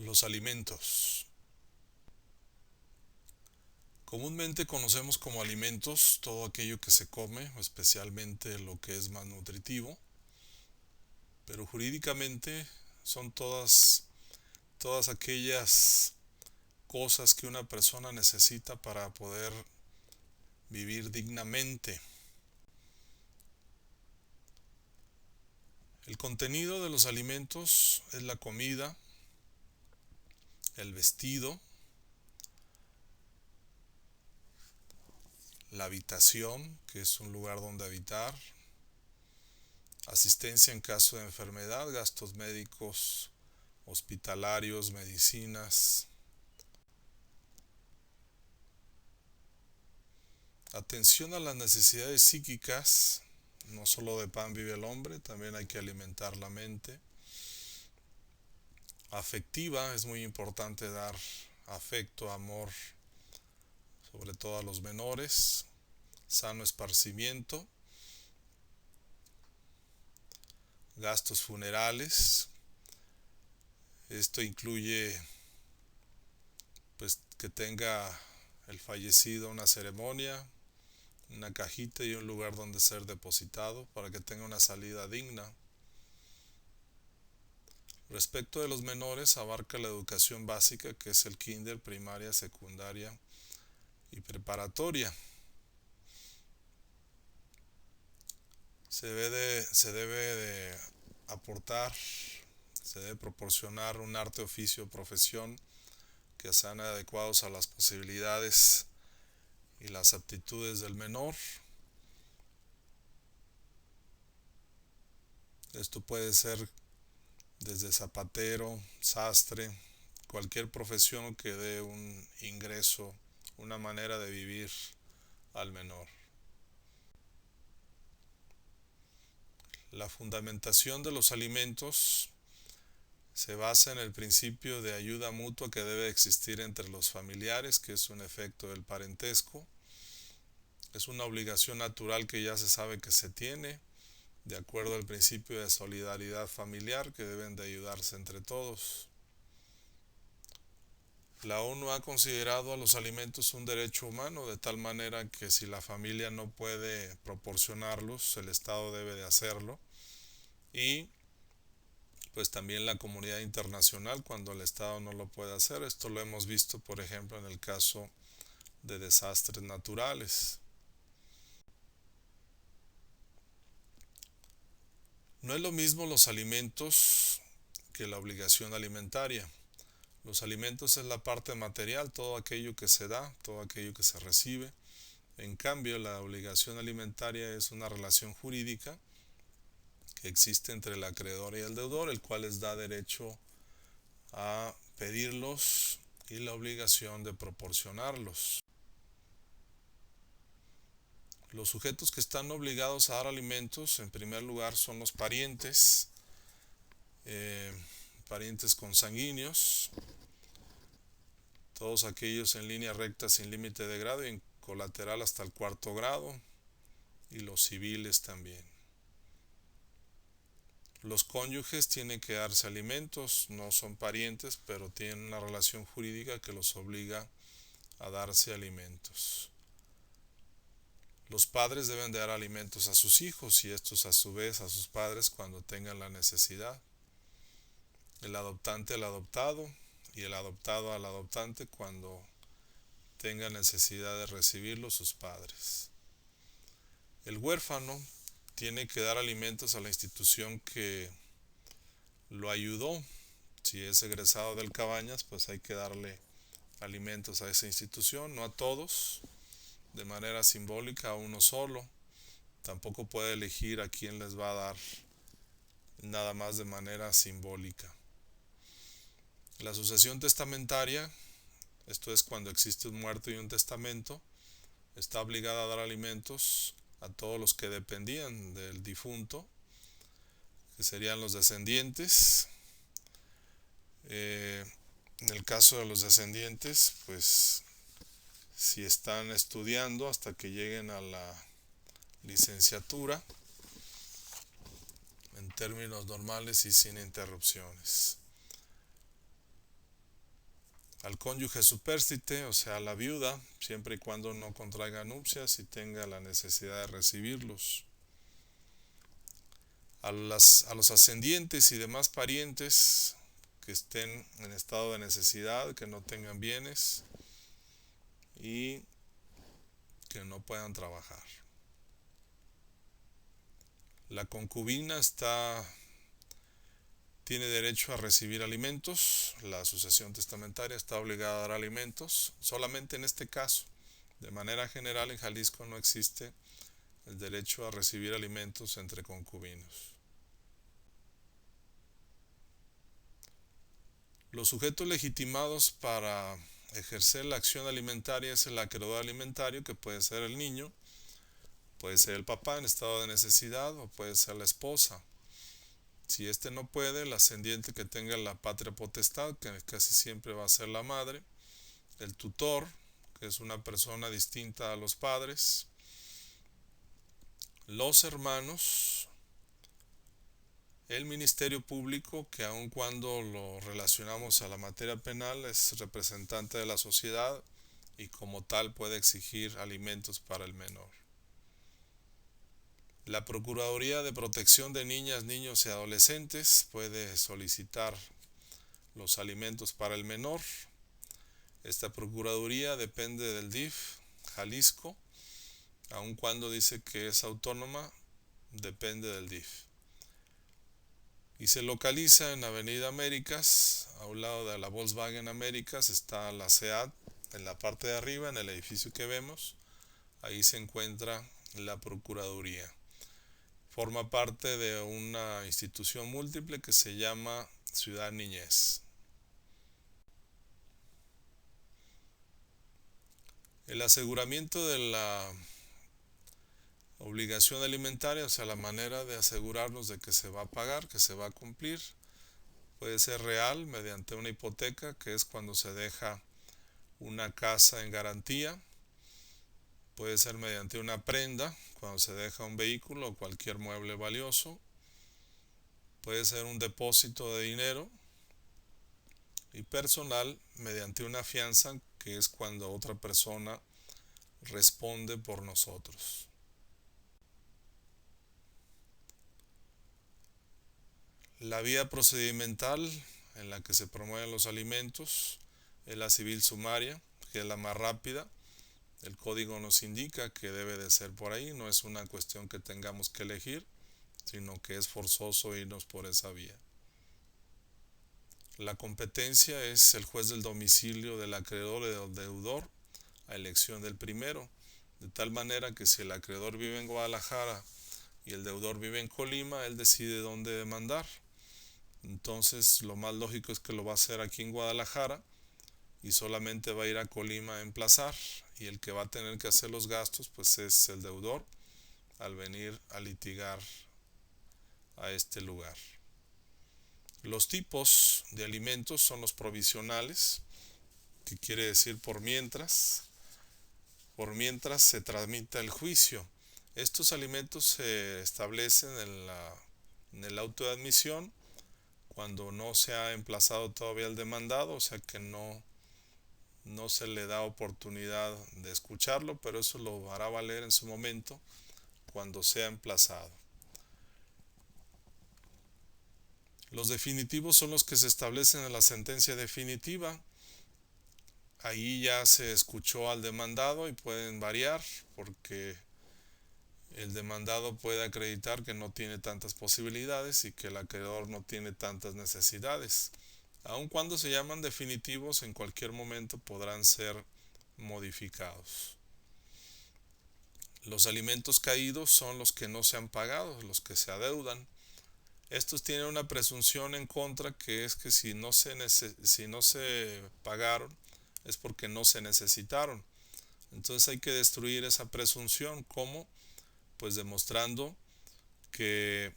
Los alimentos. Comúnmente conocemos como alimentos todo aquello que se come, especialmente lo que es más nutritivo, pero jurídicamente son todas aquellas cosas que una persona necesita para poder vivir dignamente. El contenido de los alimentos es la comida, el vestido, la habitación, que es un lugar donde habitar, asistencia en caso de enfermedad, gastos médicos, hospitalarios, medicinas, atención a las necesidades psíquicas. No solo de pan vive el hombre, también hay que alimentar la mente. Afectiva, es muy importante dar afecto, amor, sobre todo a los menores. Sano esparcimiento. Gastos funerales. Esto incluye pues que tenga el fallecido una ceremonia, una cajita y un lugar donde ser depositado para que tenga una salida digna. Respecto de los menores, abarca la educación básica, que es el kinder, primaria, secundaria y preparatoria. Se debe de aportar, se debe proporcionar un arte, oficio, profesión que sean adecuados a las posibilidades y las aptitudes del menor. Esto puede ser desde zapatero, sastre, cualquier profesión que dé un ingreso, una manera de vivir al menor. La fundamentación de los alimentos se basa en el principio de ayuda mutua que debe existir entre los familiares, que es un efecto del parentesco. Es una obligación natural que ya se sabe que se tiene, de acuerdo al principio de solidaridad familiar, que deben de ayudarse entre todos. La ONU ha considerado a los alimentos un derecho humano, de tal manera que si la familia no puede proporcionarlos, el Estado debe de hacerlo. Y pues también la comunidad internacional cuando el Estado no lo puede hacer. Esto lo hemos visto, por ejemplo, en el caso de desastres naturales. No es lo mismo los alimentos que la obligación alimentaria. Los alimentos es la parte material, todo aquello que se da, todo aquello que se recibe. En cambio, la obligación alimentaria es una relación jurídica que existe entre el acreedor y el deudor, el cual les da derecho a pedirlos y la obligación de proporcionarlos. Los sujetos que están obligados a dar alimentos, en primer lugar, son los parientes, eh, parientes consanguíneos, todos aquellos en línea recta sin límite de grado y en colateral hasta el cuarto grado, y los civiles también. Los cónyuges tienen que darse alimentos, no son parientes, pero tienen una relación jurídica que los obliga a darse alimentos. Los padres deben de dar alimentos a sus hijos y estos a su vez a sus padres cuando tengan la necesidad. El adoptante al adoptado y el adoptado al adoptante cuando tenga necesidad de recibirlo sus padres. El huérfano tiene que dar alimentos a la institución que lo ayudó. Si es egresado del Cabañas, pues hay que darle alimentos a esa institución, no a todos, de manera simbólica, a uno solo. Tampoco puede elegir a quién les va a dar, nada más de manera simbólica. La sucesión testamentaria, esto es cuando existe un muerto y un testamento, está obligada a dar alimentos a todos los que dependían del difunto, que serían los descendientes. En el caso de los descendientes, pues si están estudiando hasta que lleguen a la licenciatura, en términos normales y sin interrupciones. al cónyuge supérstite, o sea, a la viuda, siempre y cuando no contraiga nupcias y tenga la necesidad de recibirlos. A los ascendientes y demás parientes que estén en estado de necesidad, que no tengan bienes y que no puedan trabajar. La concubina tiene derecho a recibir alimentos. La sucesión testamentaria está obligada a dar alimentos. Solamente en este caso, de manera general, en Jalisco no existe el derecho a recibir alimentos entre concubinos. Los sujetos legitimados para ejercer la acción alimentaria es el acreedor alimentario, que puede ser el niño, puede ser el papá en estado de necesidad o puede ser la esposa. Si éste no puede, el ascendiente que tenga la patria potestad, que casi siempre va a ser la madre, el tutor, que es una persona distinta a los padres, los hermanos, el Ministerio Público, que aun cuando lo relacionamos a la materia penal, es representante de la sociedad y como tal puede exigir alimentos para el menor. La Procuraduría de Protección de Niñas, Niños y Adolescentes puede solicitar los alimentos para el menor. Esta Procuraduría depende del DIF Jalisco, aun cuando dice que es autónoma, depende del DIF. Y se localiza en Avenida Américas, a un lado de la Volkswagen Américas está la SEAT, en la parte de arriba, en el edificio que vemos, ahí se encuentra la Procuraduría. Forma parte de una institución múltiple que se llama Ciudad Niñez. El aseguramiento de la obligación alimentaria, o sea, la manera de asegurarnos de que se va a pagar, que se va a cumplir, puede ser real mediante una hipoteca, que es cuando se deja una casa en garantía. Puede ser mediante una prenda, cuando se deja un vehículo o cualquier mueble valioso. Puede ser un depósito de dinero. Y personal, mediante una fianza, que es cuando otra persona responde por nosotros. La vía procedimental en la que se promueven los alimentos es la civil sumaria, que es la más rápida. El código nos indica que debe de ser por ahí, no es una cuestión que tengamos que elegir, sino que es forzoso irnos por esa vía. La competencia es el juez del domicilio del acreedor y del deudor, a elección del primero, de tal manera que si el acreedor vive en Guadalajara y el deudor vive en Colima, él decide dónde demandar. Entonces lo más lógico es que lo va a hacer aquí en Guadalajara y solamente va a ir a Colima a emplazar, y el que va a tener que hacer los gastos pues es el deudor al venir a litigar a este lugar. Los tipos de alimentos son los provisionales, que quiere decir por mientras se tramita el juicio. Estos alimentos se establecen en el auto de admisión cuando no se ha emplazado todavía el demandado, o sea que no se le da oportunidad de escucharlo, pero eso lo hará valer en su momento cuando sea emplazado. Los definitivos son los que se establecen en la sentencia definitiva. Ahí ya se escuchó al demandado y pueden variar porque el demandado puede acreditar que no tiene tantas posibilidades y que el acreedor no tiene tantas necesidades. Aun cuando se llaman definitivos, en cualquier momento podrán ser modificados. Los alimentos caídos son los que no se han pagado, los que se adeudan. Estos tienen una presunción en contra, que es que si no se pagaron es porque no se necesitaron. Entonces hay que destruir esa presunción. ¿Cómo? Pues demostrando que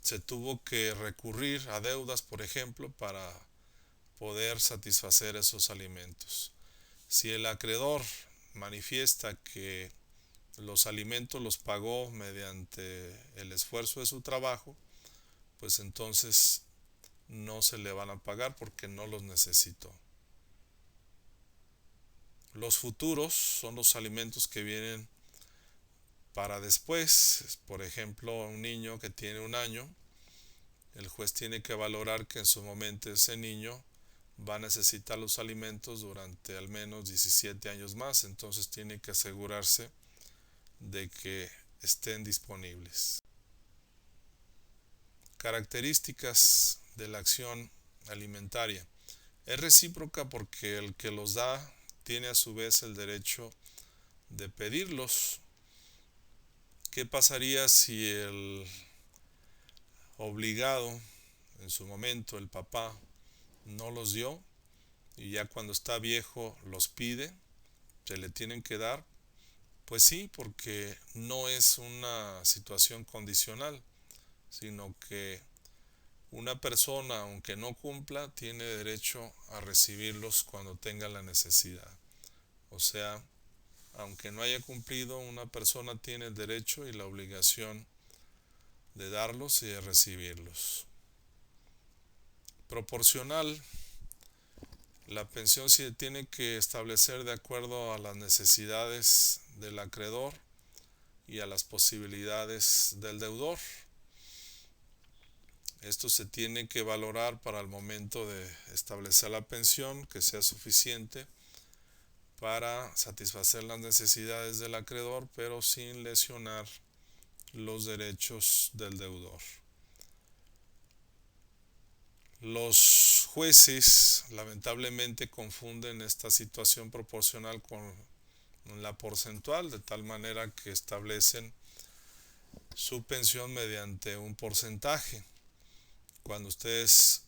se tuvo que recurrir a deudas, por ejemplo, para poder satisfacer esos alimentos. Si el acreedor manifiesta que los alimentos los pagó mediante el esfuerzo de su trabajo, pues entonces no se le van a pagar porque no los necesitó. Los futuros son los alimentos que vienen para después. Por ejemplo, un niño que tiene 1 año, el juez tiene que valorar que en su momento ese niño va a necesitar los alimentos durante al menos 17 años más, entonces tiene que asegurarse de que estén disponibles. Características de la acción alimentaria. Es recíproca porque el que los da tiene a su vez el derecho de pedirlos. ¿Qué pasaría si el obligado, en su momento el papá, no los dio y ya cuando está viejo los pide? ¿Se le tienen que dar? Pues sí, porque no es una situación condicional, sino que una persona, aunque no cumpla, tiene derecho a recibirlos cuando tenga la necesidad. O sea, aunque no haya cumplido, una persona tiene el derecho y la obligación de darlos y de recibirlos. Proporcional. La pensión se tiene que establecer de acuerdo a las necesidades del acreedor y a las posibilidades del deudor. Esto se tiene que valorar para el momento de establecer la pensión, que sea suficiente para satisfacer las necesidades del acreedor, pero sin lesionar los derechos del deudor. Los jueces lamentablemente confunden esta situación proporcional con la porcentual, de tal manera que establecen su pensión mediante un porcentaje. Cuando ustedes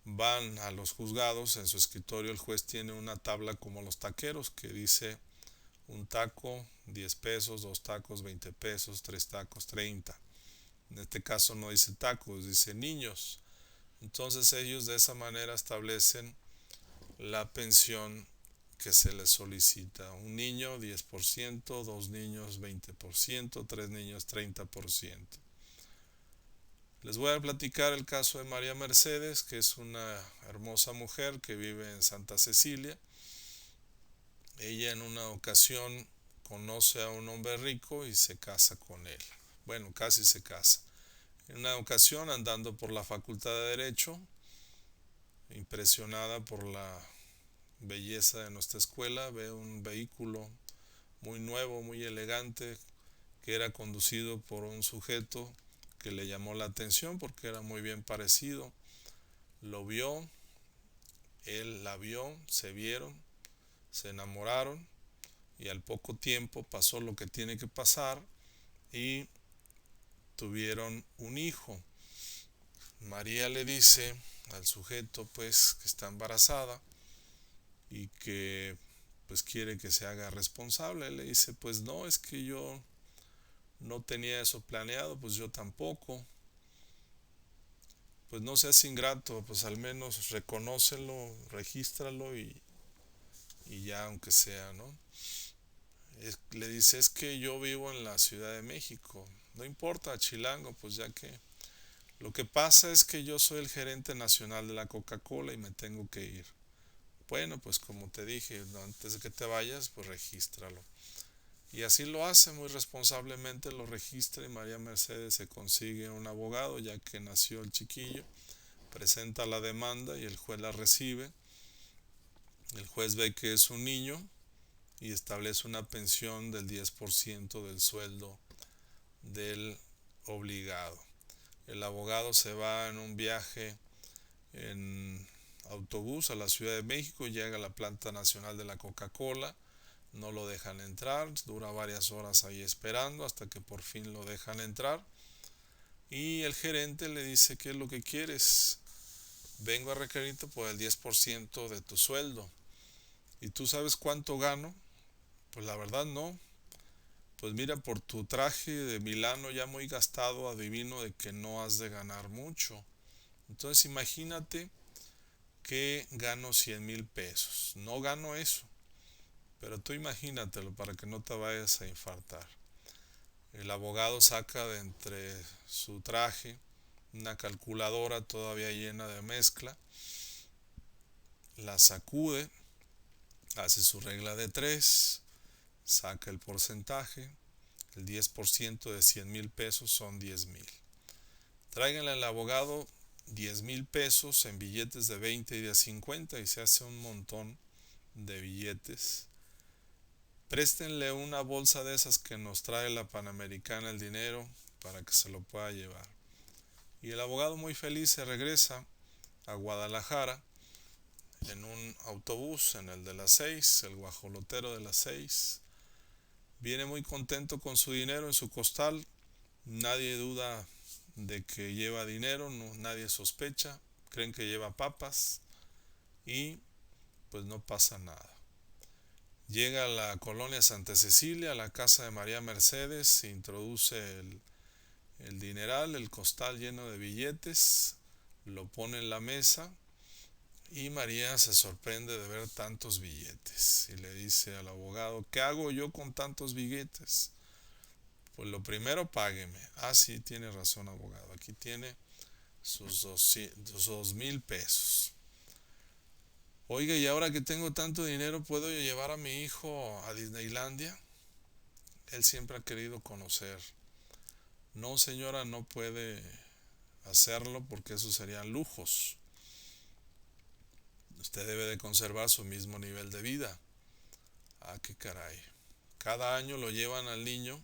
van a los juzgados, en su escritorio el juez tiene una tabla como los taqueros que dice un taco 10 pesos, 2 tacos 20 pesos, 3 tacos 30. En este caso no dice tacos, dice niños. Entonces ellos de esa manera establecen la pensión que se les solicita. Un niño 10%, 2 niños 20%, 3 niños 30%. Les voy a platicar el caso de María Mercedes, que es una hermosa mujer que vive en Santa Cecilia. Ella en una ocasión conoce a un hombre rico y se casa con él. Bueno, casi se casa. En una ocasión, andando por la Facultad de Derecho, impresionada por la belleza de nuestra escuela, ve un vehículo muy nuevo, muy elegante, que era conducido por un sujeto que le llamó la atención porque era muy bien parecido. Lo vio, él la vio, se vieron, se enamoraron y al poco tiempo pasó lo que tiene que pasar y tuvieron un hijo. María le dice al sujeto pues que está embarazada y que pues quiere que se haga responsable. Él le dice pues no, es que yo no tenía eso planeado, pues yo tampoco. Pues no seas ingrato, pues al menos reconócelo, regístralo y ya aunque sea, ¿no? Le dice es que yo vivo en la Ciudad de México. No importa, chilango, pues ya que lo que pasa es que yo soy el gerente nacional de la Coca-Cola y me tengo que ir. Bueno, pues como te dije, antes de que te vayas, pues regístralo. Y así lo hace, muy responsablemente lo registra y María Mercedes se consigue un abogado ya que nació el chiquillo, presenta la demanda y el juez la recibe. El juez ve que es un niño y establece una pensión del 10% del sueldo del obligado. El abogado se va en un viaje en autobús a la Ciudad de México, llega a la planta nacional de la Coca-Cola, no lo dejan entrar, dura varias horas ahí esperando hasta que por fin lo dejan entrar y el gerente le dice ¿qué es lo que quieres? Vengo a requerirte por el 10% de tu sueldo. ¿Y tú sabes cuánto gano? Pues la verdad no. Pues mira, por tu traje de Milano ya muy gastado, adivino de que no has de ganar mucho. Entonces imagínate que gano 100,000 pesos. No gano eso, pero tú imagínatelo para que no te vayas a infartar. El abogado saca de entre su traje una calculadora todavía llena de mezcla, la sacude, hace su regla de 3, saca el porcentaje, el 10% de 100,000 pesos son 10,000. Tráiganle al abogado 10,000 pesos en billetes de 20 y de 50 y se hace un montón de billetes. Préstenle una bolsa de esas que nos trae la Panamericana el dinero para que se lo pueda llevar. Y el abogado muy feliz se regresa a Guadalajara en un autobús, en el de las 6, el guajolotero de las 6. Viene muy contento con su dinero en su costal. Nadie duda de que lleva dinero, no, nadie sospecha. Creen que lleva papas y pues no pasa nada. Llega a la colonia Santa Cecilia, a la casa de María Mercedes, se introduce el dineral, el costal lleno de billetes, lo pone en la mesa y María se sorprende de ver tantos billetes y le dice al abogado: ¿qué hago yo con tantos billetes? Pues lo primero, págueme. Ah, sí, tiene razón, abogado, aquí tiene sus 2,000 pesos. Oiga, y ahora que tengo tanto dinero, ¿puedo yo llevar a mi hijo a Disneylandia? Él siempre ha querido conocer. No, señora, no puede hacerlo porque esos serían lujos. Usted debe de conservar su mismo nivel de vida. Ah, qué caray. Cada año lo llevan al niño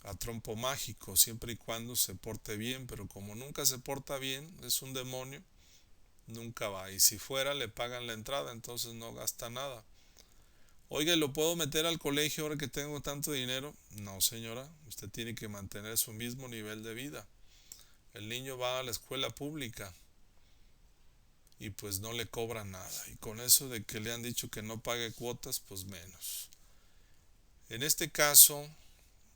a trompo mágico, siempre y cuando se porte bien, pero como nunca se porta bien, es un demonio, nunca va. Y si fuera, le pagan la entrada, entonces no gasta nada. Oiga, ¿lo puedo meter al colegio ahora que tengo tanto dinero? No, señora, usted tiene que mantener su mismo nivel de vida. El niño va a la escuela pública y pues no le cobran nada. Y con eso de que le han dicho que no pague cuotas, pues menos. En este caso,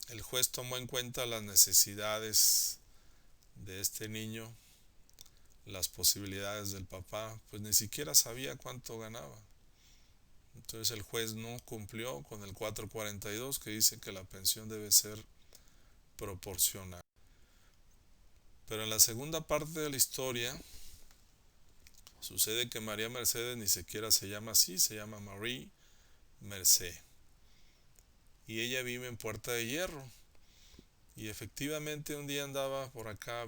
el juez tomó en cuenta las necesidades de este niño, las posibilidades del papá, pues ni siquiera sabía cuánto ganaba. Entonces el juez no cumplió con el 442 que dice que la pensión debe ser proporcional. Pero en la segunda parte de la historia sucede que María Mercedes ni siquiera se llama así, se llama Marie Merced. Y ella vive en Puerta de Hierro. Y efectivamente un día andaba por acá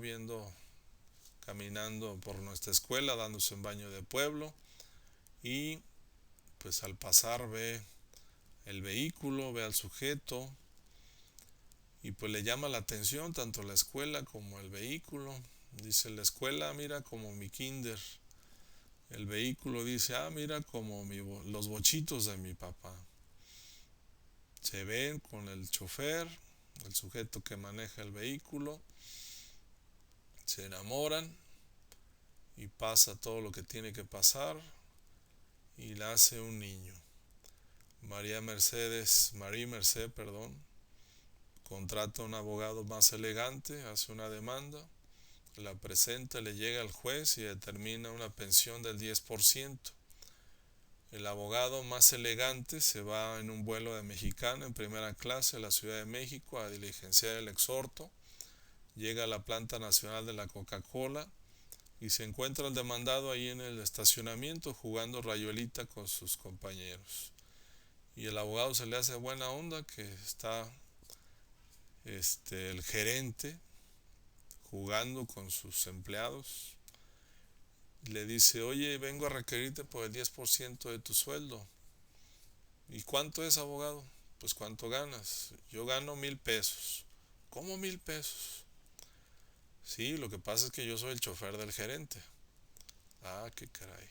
caminando por nuestra escuela, dándose un baño de pueblo. Y pues al pasar ve el vehículo, ve al sujeto. Y pues le llama la atención tanto la escuela como el vehículo. Dice: la escuela mira como mi kinder. El vehículo dice: ah, mira como los bochitos de mi papá. Se ven con el chofer, el sujeto que maneja el vehículo, se enamoran y pasa todo lo que tiene que pasar y la hace un niño. Marie Merced, contrata a un abogado más elegante, hace una demanda, la presenta, le llega al juez y determina una pensión del 10%. El abogado más elegante se va en un vuelo de Mexicana en primera clase a la Ciudad de México a diligenciar el exhorto. Llega a la planta nacional de la Coca-Cola y se encuentra el demandado ahí en el estacionamiento jugando rayuelita con sus compañeros. Y el abogado se le hace buena onda que está el gerente jugando con sus empleados. Le dice: oye, vengo a requerirte por el 10% de tu sueldo. ¿Y cuánto es, abogado? Pues ¿cuánto ganas? Yo gano 1,000 pesos. ¿Cómo 1,000 pesos? Sí, lo que pasa es que yo soy el chofer del gerente. Ah, qué caray.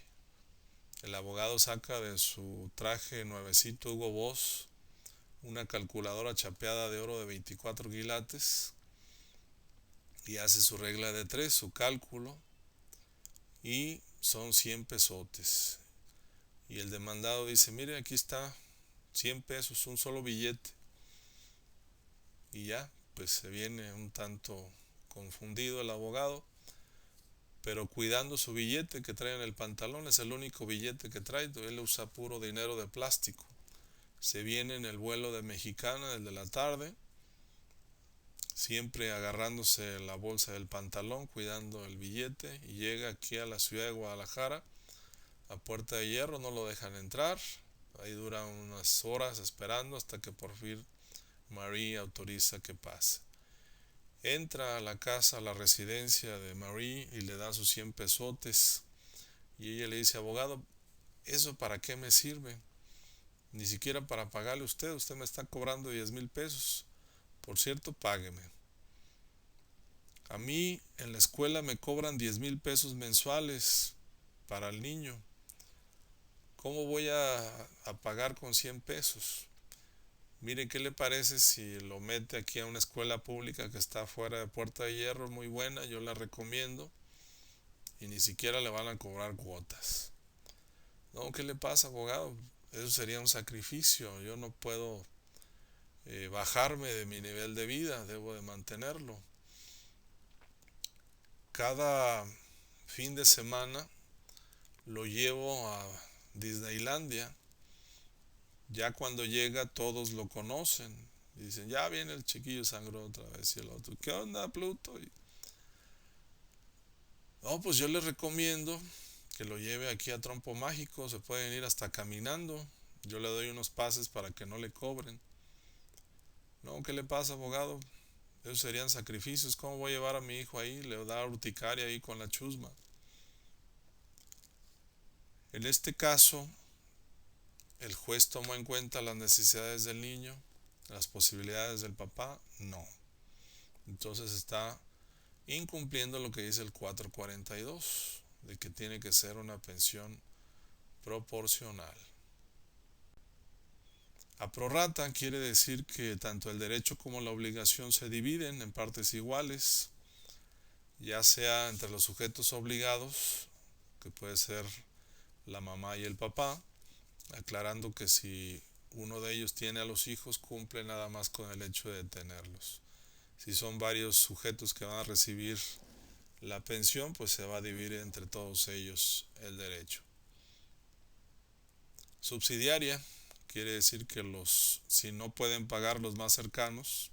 El abogado saca de su traje nuevecito Hugo Boss una calculadora chapeada de oro de 24 quilates y hace su regla de 3, su cálculo, y son 100 pesotes. Y el demandado dice: mire, aquí está 100 pesos, un solo billete. Y ya, pues se viene un tanto confundido el abogado, pero cuidando su billete que trae en el pantalón, es el único billete que trae, él usa puro dinero de plástico. Se viene en el vuelo de Mexicana, el de la tarde, siempre agarrándose la bolsa del pantalón, cuidando el billete, y llega aquí a la ciudad de Guadalajara a Puerta de Hierro, no lo dejan entrar. Ahí dura unas horas esperando hasta que por fin Marie autoriza que pase. Entra a la casa, a la residencia de Marie y le da sus 100 pesotes. Y ella le dice: abogado, ¿eso para qué me sirve? Ni siquiera para pagarle a usted. Usted me está cobrando 10,000 pesos. Por cierto, págueme. A mí en la escuela me cobran 10,000 pesos mensuales para el niño. ¿Cómo voy a pagar con 100 pesos? Mire, ¿qué le parece si lo mete aquí a una escuela pública que está fuera de Puerta de Hierro? Muy buena, yo la recomiendo. Y ni siquiera le van a cobrar cuotas. No, ¿qué le pasa, abogado? Eso sería un sacrificio. Yo no puedo bajarme de mi nivel de vida, debo de mantenerlo. Cada fin de semana lo llevo a Disneylandia. Ya cuando llega todos lo conocen. Dicen: ya viene el chiquillo sangrón otra vez. Y el otro: ¿qué onda, Pluto? No, pues yo les recomiendo que lo lleve aquí a Trompo Mágico. Se pueden ir hasta caminando. Yo le doy unos pases para que no le cobren. No, ¿qué le pasa, abogado? Esos serían sacrificios. ¿Cómo voy a llevar a mi hijo ahí? Le da urticaria ahí con la chusma. En este caso, ¿el juez tomó en cuenta las necesidades del niño, las posibilidades del papá? No. Entonces está incumpliendo lo que dice el 442, de que tiene que ser una pensión proporcional. A prorrata quiere decir que tanto el derecho como la obligación se dividen en partes iguales, ya sea entre los sujetos obligados, que puede ser la mamá y el papá, aclarando que si uno de ellos tiene a los hijos, cumple nada más con el hecho de tenerlos. Si son varios sujetos que van a recibir la pensión, pues se va a dividir entre todos ellos el derecho. Subsidiaria quiere decir que si no pueden pagar los más cercanos,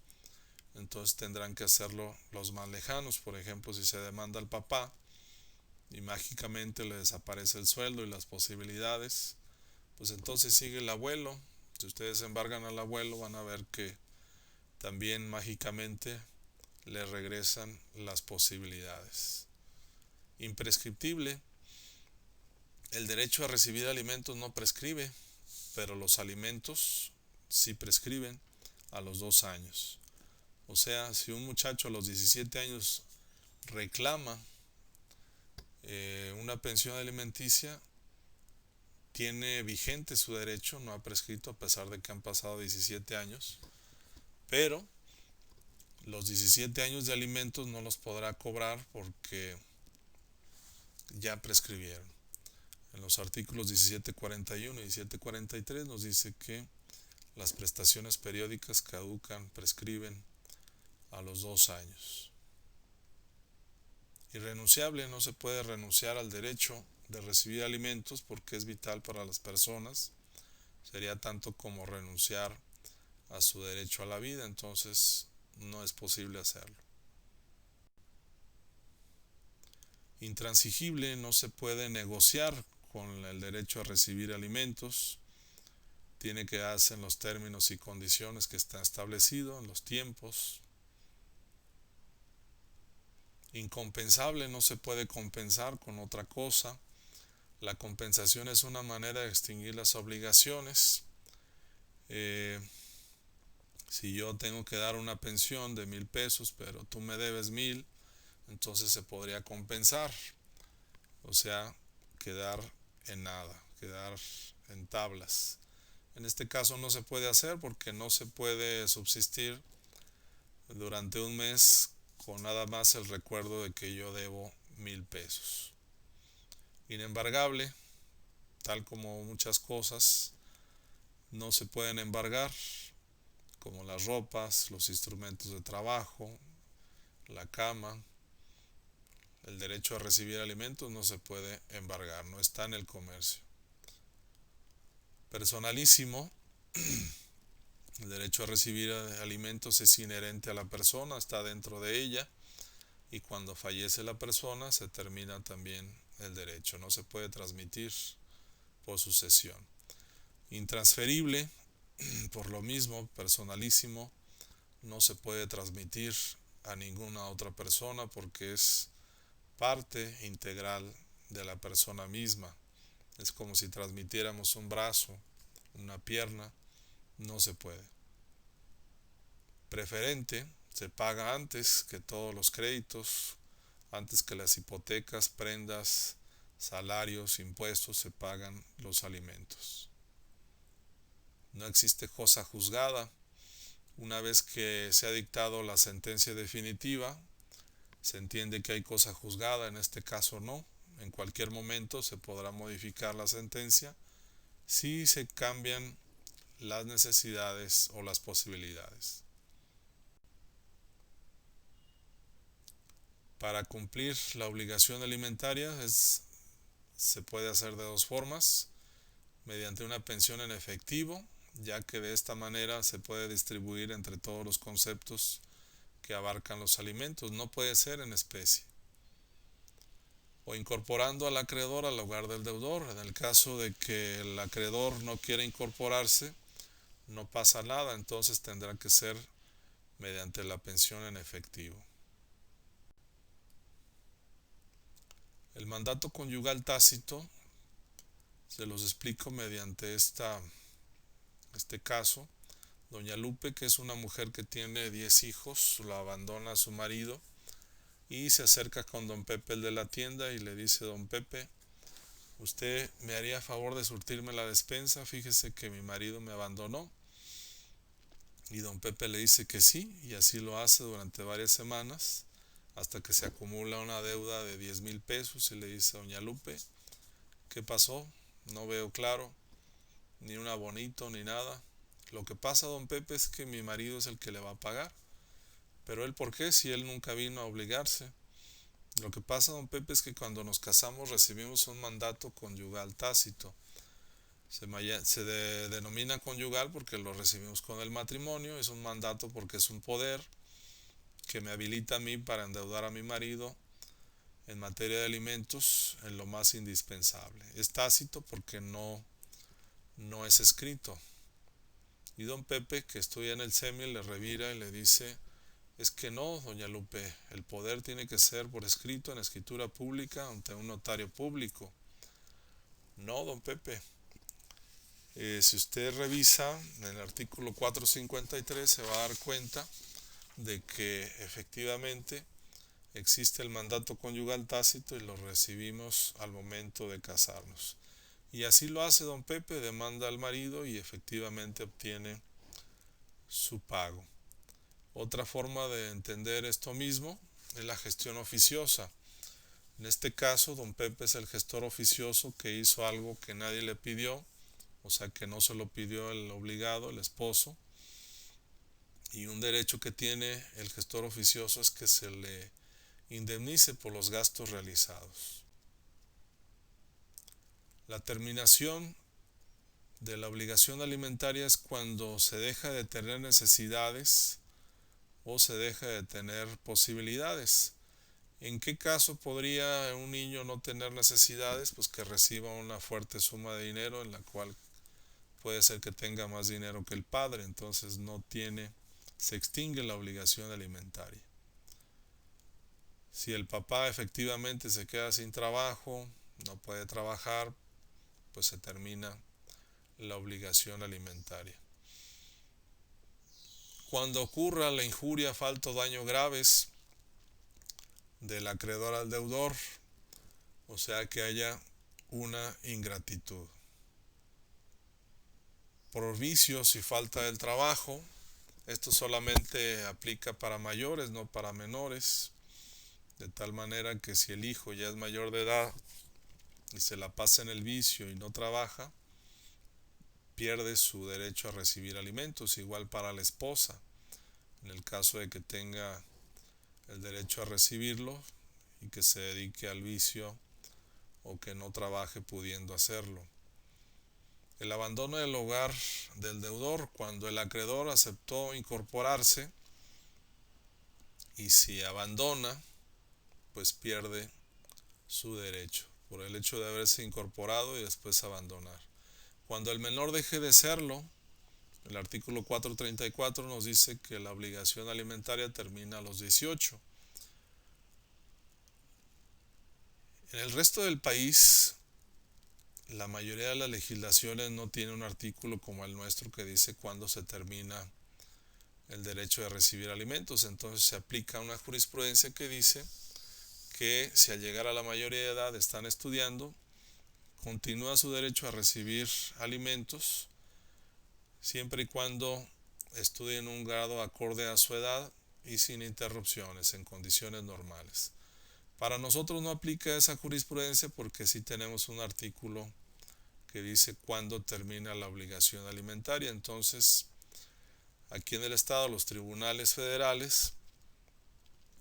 entonces tendrán que hacerlo los más lejanos. Por ejemplo, si se demanda al papá y mágicamente le desaparece el sueldo y las posibilidades, pues entonces sigue el abuelo. Si ustedes embargan al abuelo, van a ver que también mágicamente le regresan las posibilidades. Imprescriptible. El derecho a recibir alimentos no prescribe, pero los alimentos sí prescriben a los 2 años. O sea, si un muchacho a los 17 años reclama una pensión alimenticia, tiene vigente su derecho, no ha prescrito a pesar de que han pasado 17 años, pero los 17 años de alimentos no los podrá cobrar porque ya prescribieron. En los artículos 1741 y 1743 nos dice que las prestaciones periódicas caducan, prescriben a los 2 años. Irrenunciable, no se puede renunciar al derecho de recibir alimentos porque es vital para las personas. Sería tanto como renunciar a su derecho a la vida, entonces no es posible hacerlo. Intransigible, no se puede negociar con el derecho a recibir alimentos. Tiene que darse en los términos y condiciones que está establecido, en los tiempos. Incompensable, no se puede compensar con otra cosa. La compensación es una manera de extinguir las obligaciones. Si yo tengo que dar una pensión de 1,000 pesos, pero tú me debes 1,000, entonces se podría compensar. O sea, quedar en nada, quedar en tablas. En este caso no se puede hacer porque no se puede subsistir durante un mes con nada más el recuerdo de que yo debo 1,000 pesos. Inembargable, tal como muchas cosas, no se pueden embargar, como las ropas, los instrumentos de trabajo, la cama. El derecho a recibir alimentos no se puede embargar, no está en el comercio. Personalísimo. El derecho a recibir alimentos es inherente a la persona, está dentro de ella, y cuando fallece la persona se termina también el derecho, no se puede transmitir por sucesión. Intransferible, por lo mismo, personalísimo, no se puede transmitir a ninguna otra persona porque es parte integral de la persona misma. Es como si transmitiéramos un brazo, una pierna, no se puede. Preferente, se paga antes que todos los créditos, antes que las hipotecas, prendas, salarios, impuestos, se pagan los alimentos. No existe cosa juzgada. Una vez que se ha dictado la sentencia definitiva, se entiende que hay cosa juzgada, en este caso no. En cualquier momento se podrá modificar la sentencia si se cambian las necesidades o las posibilidades. Para cumplir la obligación alimentaria se puede hacer de dos formas: mediante una pensión en efectivo, ya que de esta manera se puede distribuir entre todos los conceptos que abarcan los alimentos, no puede ser en especie. O incorporando al acreedor al hogar del deudor. En el caso de que el acreedor no quiera incorporarse, no pasa nada, entonces tendrá que ser mediante la pensión en efectivo. El mandato conyugal tácito se los explico mediante este caso. Doña Lupe, que es una mujer que tiene 10 hijos, lo abandona a su marido y se acerca con don Pepe, el de la tienda, y le dice: don Pepe, ¿usted me haría favor de surtirme la despensa? Fíjese que mi marido me abandonó. Y don Pepe le dice que sí, y así lo hace durante varias semanas, hasta que se acumula una deuda de 10,000 pesos, y le dice: doña Lupe, ¿qué pasó? No veo claro, ni un abonito, ni nada. Lo que pasa, don Pepe, es que mi marido es el que le va a pagar. Pero él, ¿por qué? Si él nunca vino a obligarse. Lo que pasa, don Pepe, es que cuando nos casamos recibimos un mandato conyugal tácito. Se denomina conyugal porque lo recibimos con el matrimonio. Es un mandato porque es un poder que me habilita a mí para endeudar a mi marido en materia de alimentos en lo más indispensable. Es tácito porque no es escrito. Y don Pepe, que estudia en el SEMI, le revira y le dice: es que no, doña Lupe, el poder tiene que ser por escrito, en escritura pública, ante un notario público. No, don Pepe. Si usted revisa en el artículo 453, se va a dar cuenta de que efectivamente existe el mandato conyugal tácito y lo recibimos al momento de casarnos. Y así lo hace don Pepe, demanda al marido y efectivamente obtiene su pago. Otra forma de entender esto mismo es la gestión oficiosa. En este caso, don Pepe es el gestor oficioso que hizo algo que nadie le pidió, o sea que no se lo pidió el obligado, el esposo. Y un derecho que tiene el gestor oficioso es que se le indemnice por los gastos realizados. La terminación de la obligación alimentaria es cuando se deja de tener necesidades o se deja de tener posibilidades. ¿En qué caso podría un niño no tener necesidades? Pues que reciba una fuerte suma de dinero, en la cual puede ser que tenga más dinero que el padre, entonces se extingue la obligación alimentaria. Si el papá efectivamente se queda sin trabajo, no puede trabajar, pues se termina la obligación alimentaria. Cuando ocurra la injuria, falta o daño graves del acreedor al deudor, o sea que haya una ingratitud. Por vicios y falta del trabajo, esto solamente aplica para mayores, no para menores, de tal manera que si el hijo ya es mayor de edad y se la pasa en el vicio y no trabaja, pierde su derecho a recibir alimentos. Igual para la esposa, en el caso de que tenga el derecho a recibirlo y que se dedique al vicio o que no trabaje pudiendo hacerlo. El abandono del hogar del deudor, cuando el acreedor aceptó incorporarse y si abandona, pues pierde su derecho. por el hecho de haberse incorporado y después abandonar. Cuando el menor deje de serlo, el artículo 434 nos dice que la obligación alimentaria termina a los 18. En el resto del país, la mayoría de las legislaciones no tiene un artículo como el nuestro que dice cuándo se termina el derecho de recibir alimentos. Entonces se aplica una jurisprudencia que dice que si al llegar a la mayoría de edad están estudiando, continúa su derecho a recibir alimentos siempre y cuando estudien un grado acorde a su edad y sin interrupciones, en condiciones normales. Para nosotros no aplica esa jurisprudencia porque sí tenemos un artículo que dice cuándo termina la obligación alimentaria. Entonces, aquí en el estado los tribunales federales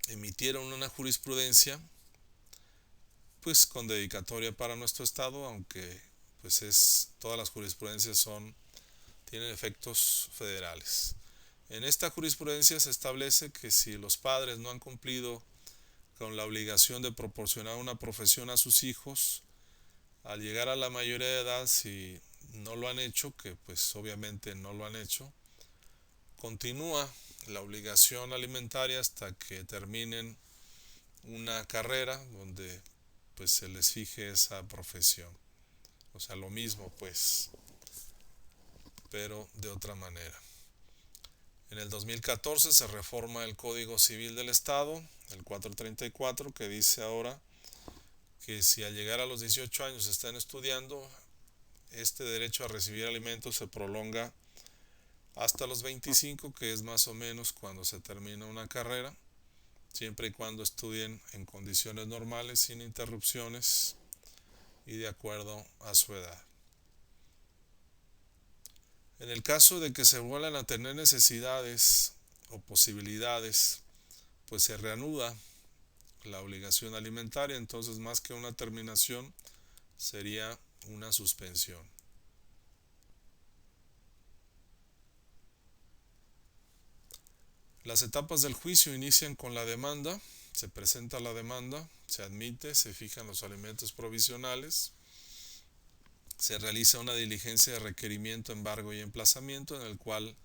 emitieron una jurisprudencia pues con dedicatoria para nuestro estado, aunque pues todas las jurisprudencias tienen efectos federales. En esta jurisprudencia se establece que si los padres no han cumplido con la obligación de proporcionar una profesión a sus hijos, al llegar a la mayoría de edad, si no lo han hecho, que pues obviamente no lo han hecho, continúa la obligación alimentaria hasta que terminen una carrera donde pues se les fije esa profesión. O sea, lo mismo pues, pero de otra manera. En el 2014 se reforma el Código Civil del Estado, el 434, que dice ahora que si al llegar a los 18 años están estudiando, este derecho a recibir alimentos se prolonga hasta los 25, que es más o menos cuando se termina una carrera, siempre y cuando estudien en condiciones normales, sin interrupciones y de acuerdo a su edad. En el caso de que se vuelvan a tener necesidades o posibilidades, pues se reanuda la obligación alimentaria, entonces más que una terminación sería una suspensión. Las etapas del juicio inician con la demanda, se presenta la demanda, se admite, se fijan los alimentos provisionales, se realiza una diligencia de requerimiento, embargo y emplazamiento en el cual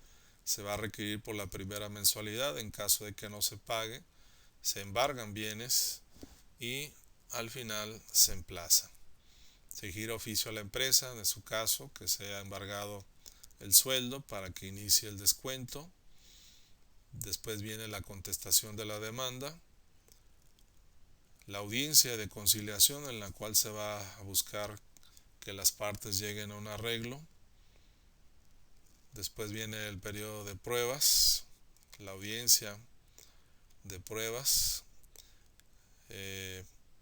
se va a requerir por la primera mensualidad. En caso de que no se pague, se embargan bienes y al final se emplaza. Se gira oficio a la empresa, en su caso, que se ha embargado el sueldo para que inicie el descuento. Después viene la contestación de la demanda, la audiencia de conciliación en la cual se va a buscar que las partes lleguen a un arreglo. Después viene el periodo de pruebas, la audiencia de pruebas.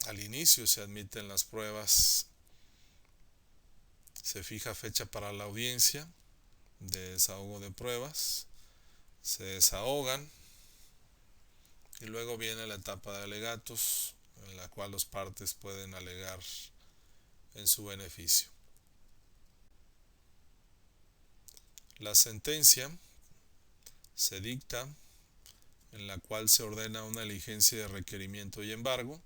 Al inicio se admiten las pruebas, se fija fecha para la audiencia de desahogo de pruebas, se desahogan y luego viene la etapa de alegatos en la cual los partes pueden alegar en su beneficio. La sentencia se dicta en la cual se ordena una diligencia de requerimiento y embargo.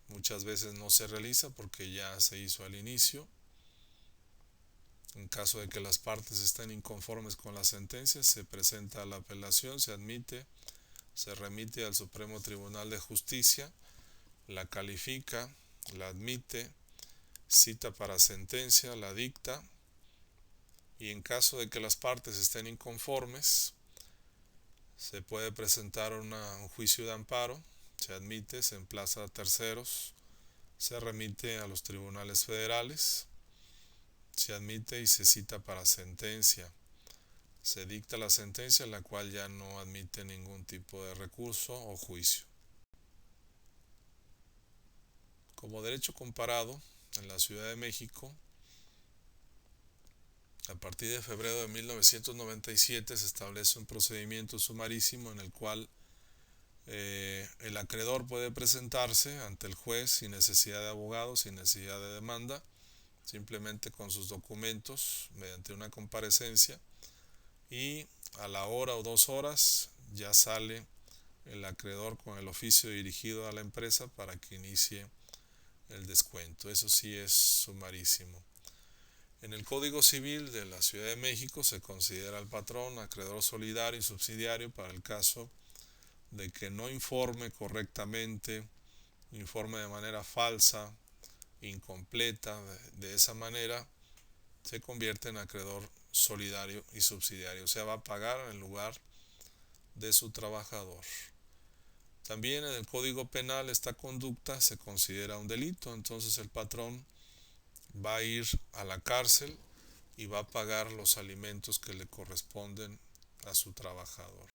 Muchas veces no se realiza porque ya se hizo al inicio. En caso de que las partes estén inconformes con la sentencia, se presenta la apelación, se admite, se remite al Supremo Tribunal de Justicia, la califica, la admite, cita para sentencia, la dicta, y en caso de que las partes estén inconformes, se puede presentar un juicio de amparo, se admite, se emplaza a terceros, se remite a los tribunales federales, se admite y se cita para sentencia. Se dicta la sentencia, la cual ya no admite ningún tipo de recurso o juicio. Como derecho comparado, en la Ciudad de México, a partir de febrero de 1997 se establece un procedimiento sumarísimo en el cual el acreedor puede presentarse ante el juez sin necesidad de abogado, sin necesidad de demanda, simplemente con sus documentos mediante una comparecencia, y a la hora o 2 horas ya sale el acreedor con el oficio dirigido a la empresa para que inicie el descuento. Eso sí es sumarísimo. En el Código Civil de la Ciudad de México se considera al patrón acreedor solidario y subsidiario para el caso de que no informe correctamente, informe de manera falsa, incompleta. De esa manera se convierte en acreedor solidario y subsidiario, o sea, va a pagar en lugar de su trabajador. También en el Código Penal esta conducta se considera un delito, entonces el patrón va a ir a la cárcel y va a pagar los alimentos que le corresponden a su trabajador.